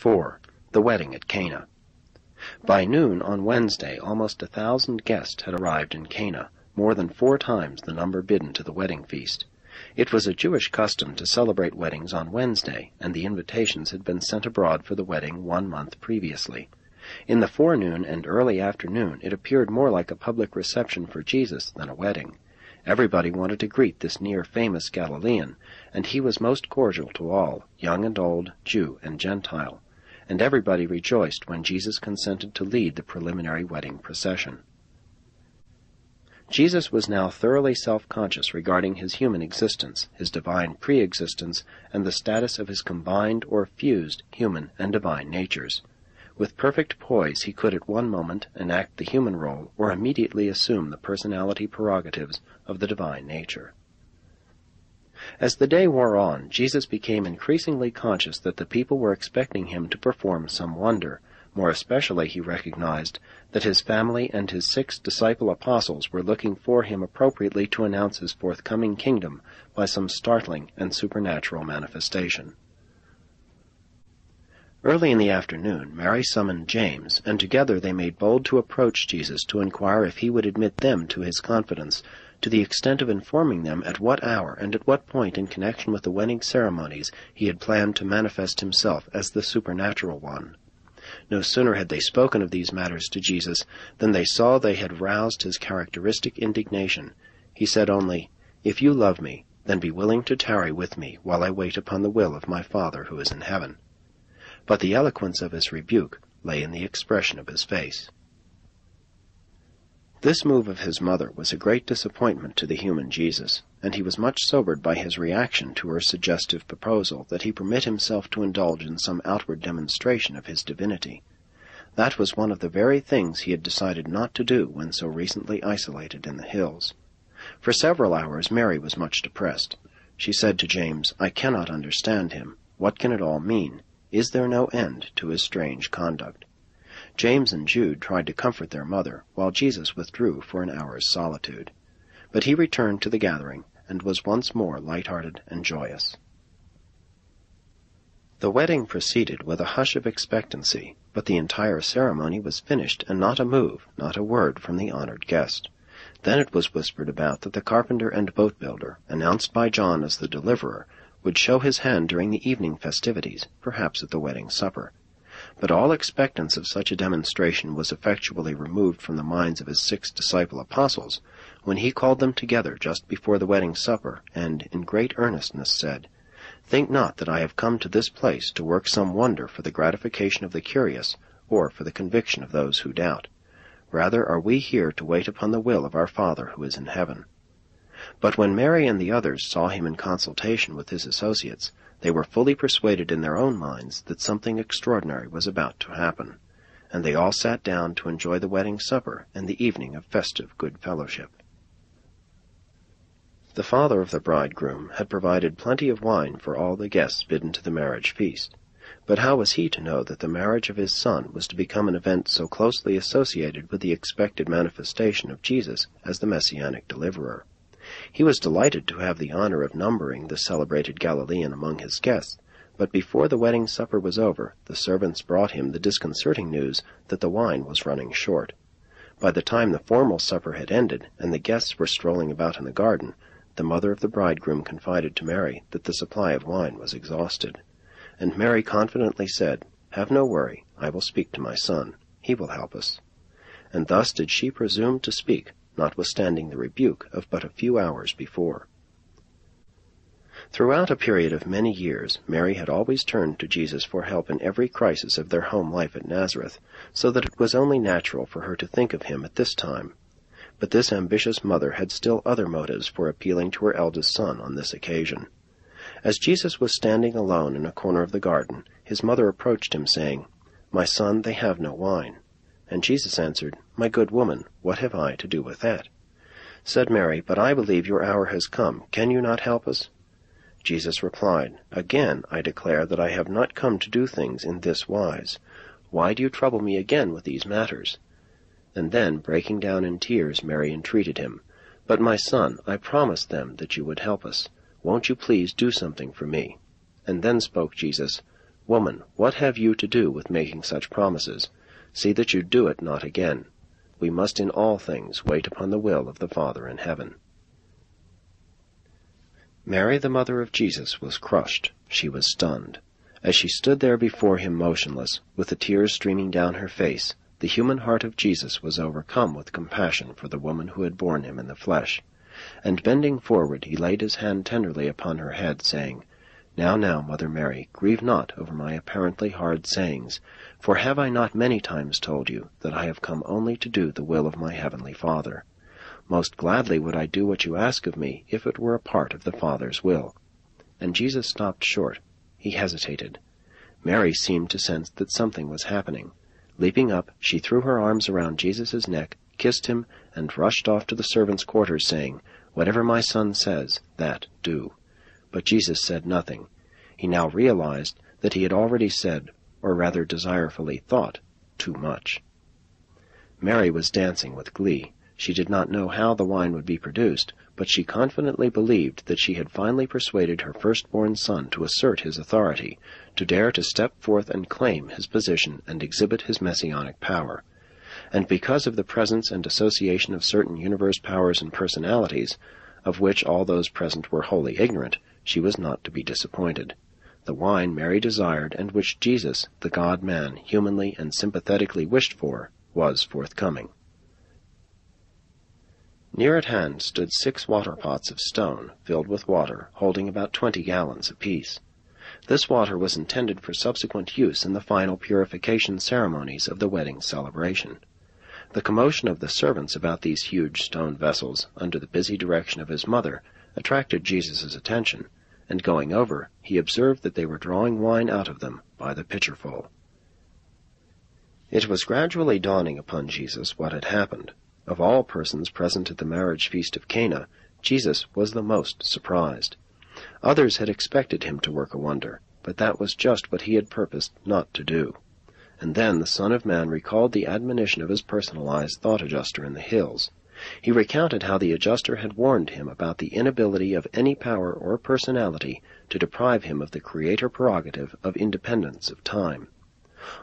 4. The wedding at Cana. By noon on Wednesday, almost 1,000 guests had arrived in Cana, more than 4 times the number bidden to the wedding feast. It was a Jewish custom to celebrate weddings on Wednesday, and the invitations had been sent abroad for the wedding 1 month previously. In the forenoon and early afternoon it appeared more like a public reception for Jesus than a wedding. Everybody wanted to greet this near-famous Galilean, and he was most cordial to all, young and old, Jew and Gentile. And everybody rejoiced when Jesus consented to lead the preliminary wedding procession. Jesus was now thoroughly self-conscious regarding his human existence, his divine pre-existence, and the status of his combined or fused human and divine natures. With perfect poise he could at one moment enact the human role or immediately assume the personality prerogatives of the divine nature. As the day wore on, Jesus became increasingly conscious that the people were expecting him to perform some wonder. More especially he recognized that his family and his 6 disciple apostles were looking for him appropriately to announce his forthcoming kingdom by some startling and supernatural manifestation. Early in the afternoon, Mary summoned James, and together they made bold to approach Jesus to inquire if he would admit them to his confidence, to the extent of informing them at what hour and at what point in connection with the wedding ceremonies he had planned to manifest himself as the supernatural one. No sooner had they spoken of these matters to Jesus than they saw they had roused his characteristic indignation. He said only, "If you love me, then be willing to tarry with me while I wait upon the will of my Father who is in heaven." But the eloquence of his rebuke lay in the expression of his face. This move of his mother was a great disappointment to the human Jesus, and he was much sobered by his reaction to her suggestive proposal that he permit himself to indulge in some outward demonstration of his divinity. That was one of the very things he had decided not to do when so recently isolated in the hills. For several hours Mary was much depressed. She said to James, "I cannot understand him. What can it all mean? Is there no end to his strange conduct?" James and Jude tried to comfort their mother, while Jesus withdrew for an hour's solitude. But he returned to the gathering, and was once more light-hearted and joyous. The wedding proceeded with a hush of expectancy, but the entire ceremony was finished, and not a move, not a word from the honored guest. Then it was whispered about that the carpenter and boat-builder, announced by John as the deliverer, would show his hand during the evening festivities, perhaps at the wedding supper. But all expectance of such a demonstration was effectually removed from the minds of his 6 disciple apostles, when he called them together just before the wedding supper, and, in great earnestness, said, "Think not that I have come to this place to work some wonder for the gratification of the curious, or for the conviction of those who doubt. Rather are we here to wait upon the will of our Father who is in heaven." But when Mary and the others saw him in consultation with his associates, they were fully persuaded in their own minds that something extraordinary was about to happen, and they all sat down to enjoy the wedding supper and the evening of festive good fellowship. The father of the bridegroom had provided plenty of wine for all the guests bidden to the marriage feast, but how was he to know that the marriage of his son was to become an event so closely associated with the expected manifestation of Jesus as the Messianic deliverer? He was delighted to have the honor of numbering the celebrated Galilean among his guests, but before the wedding supper was over, the servants brought him the disconcerting news that the wine was running short. By the time the formal supper had ended, and the guests were strolling about in the garden, the mother of the bridegroom confided to Mary that the supply of wine was exhausted. And Mary confidently said, "Have no worry, I will speak to my son. He will help us." And thus did she presume to speak, notwithstanding the rebuke of but a few hours before. Throughout a period of many years, Mary had always turned to Jesus for help in every crisis of their home life at Nazareth, so that it was only natural for her to think of him at this time. But this ambitious mother had still other motives for appealing to her eldest son on this occasion. As Jesus was standing alone in a corner of the garden, his mother approached him, saying, "My son, they have no wine." And Jesus answered, "My good woman, what have I to do with that?" Said Mary, "But I believe your hour has come. Can you not help us?" Jesus replied, "Again I declare that I have not come to do things in this wise. Why do you trouble me again with these matters?" And then, breaking down in tears, Mary entreated him, "But my son, I promised them that you would help us. Won't you please do something for me?" And then spoke Jesus, "Woman, what have you to do with making such promises? See that you do it not again. We must in all things wait upon the will of the Father in heaven." Mary, the mother of Jesus, was crushed. She was stunned. As she stood there before him motionless, with the tears streaming down her face, the human heart of Jesus was overcome with compassion for the woman who had borne him in the flesh. And bending forward, he laid his hand tenderly upon her head, saying, "Now, Mother Mary, grieve not over my apparently hard sayings, for have I not many times told you that I have come only to do the will of my heavenly Father? Most gladly would I do what you ask of me, if it were a part of the Father's will." And Jesus stopped short. He hesitated. Mary seemed to sense that something was happening. Leaping up, she threw her arms around Jesus' neck, kissed him, and rushed off to the servants' quarters, saying, "Whatever my son says, that do." But Jesus said nothing. He now realized that he had already said, or rather desirefully thought, too much. Mary was dancing with glee. She did not know how the wine would be produced, but she confidently believed that she had finally persuaded her firstborn son to assert his authority, to dare to step forth and claim his position and exhibit his messianic power. And because of the presence and association of certain universe powers and personalities, of which all those present were wholly ignorant, she was not to be disappointed. The wine Mary desired, and which Jesus, the God-man, humanly and sympathetically wished for, was forthcoming. Near at hand stood 6 water-pots of stone, filled with water, holding about 20 gallons apiece. This water was intended for subsequent use in the final purification ceremonies of the wedding celebration. The commotion of the servants about these huge stone vessels, under the busy direction of his mother, attracted Jesus' attention, and going over, he observed that they were drawing wine out of them by the pitcherful. It was gradually dawning upon Jesus what had happened. Of all persons present at the marriage feast of Cana, Jesus was the most surprised. Others had expected him to work a wonder, but that was just what he had purposed not to do. And then the Son of Man recalled the admonition of his personalized thought adjuster in the hills. He recounted how the adjuster had warned him about the inability of any power or personality to deprive him of the creator prerogative of independence of time.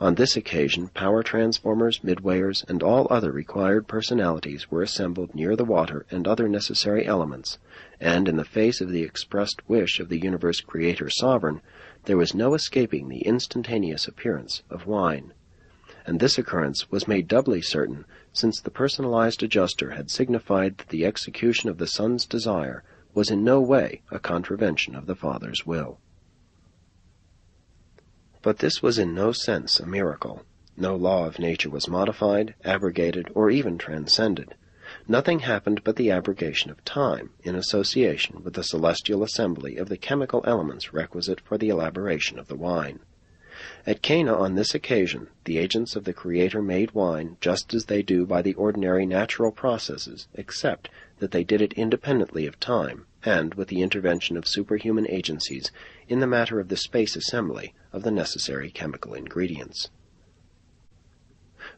On this occasion, power transformers, midwayers, and all other required personalities were assembled near the water and other necessary elements, and in the face of the expressed wish of the universe creator sovereign, there was no escaping the instantaneous appearance of wine. And this occurrence was made doubly certain, since the personalized adjuster had signified that the execution of the Son's desire was in no way a contravention of the Father's will. But this was in no sense a miracle. No law of nature was modified, abrogated, or even transcended. Nothing happened but the abrogation of time, in association with the celestial assembly of the chemical elements requisite for the elaboration of the wine. At Cana on this occasion, the agents of the Creator made wine just as they do by the ordinary natural processes, except that they did it independently of time, and with the intervention of superhuman agencies in the matter of the space assembly of the necessary chemical ingredients.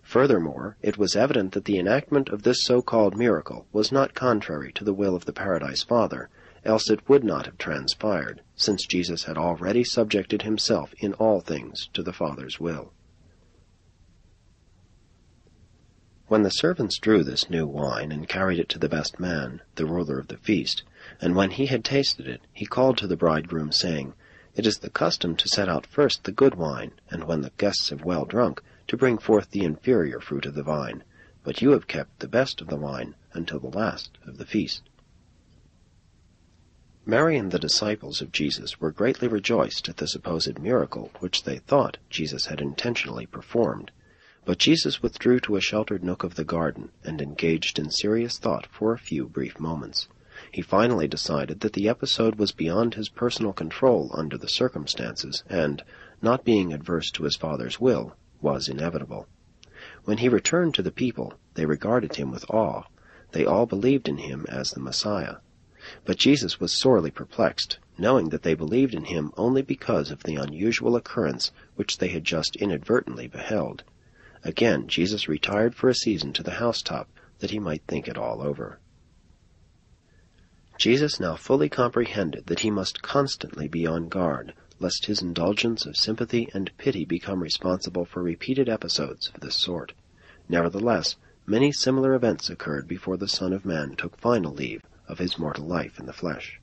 Furthermore, it was evident that the enactment of this so-called miracle was not contrary to the will of the Paradise Father, else it would not have transpired, since Jesus had already subjected himself in all things to the Father's will. When the servants drew this new wine and carried it to the best man, the ruler of the feast, and when he had tasted it, he called to the bridegroom, saying, "It is the custom to set out first the good wine, and when the guests have well drunk, to bring forth the inferior fruit of the vine. But you have kept the best of the wine until the last of the feast." Mary and the disciples of Jesus were greatly rejoiced at the supposed miracle which they thought Jesus had intentionally performed. But Jesus withdrew to a sheltered nook of the garden and engaged in serious thought for a few brief moments. He finally decided that the episode was beyond his personal control under the circumstances and, not being adverse to his Father's will, was inevitable. When he returned to the people, they regarded him with awe. They all believed in him as the Messiah. But Jesus was sorely perplexed, knowing that they believed in him only because of the unusual occurrence which they had just inadvertently beheld. Again Jesus retired for a season to the housetop, that he might think it all over. Jesus now fully comprehended that he must constantly be on guard, lest his indulgence of sympathy and pity become responsible for repeated episodes of this sort. Nevertheless, many similar events occurred before the Son of Man took final leave of his mortal life in the flesh.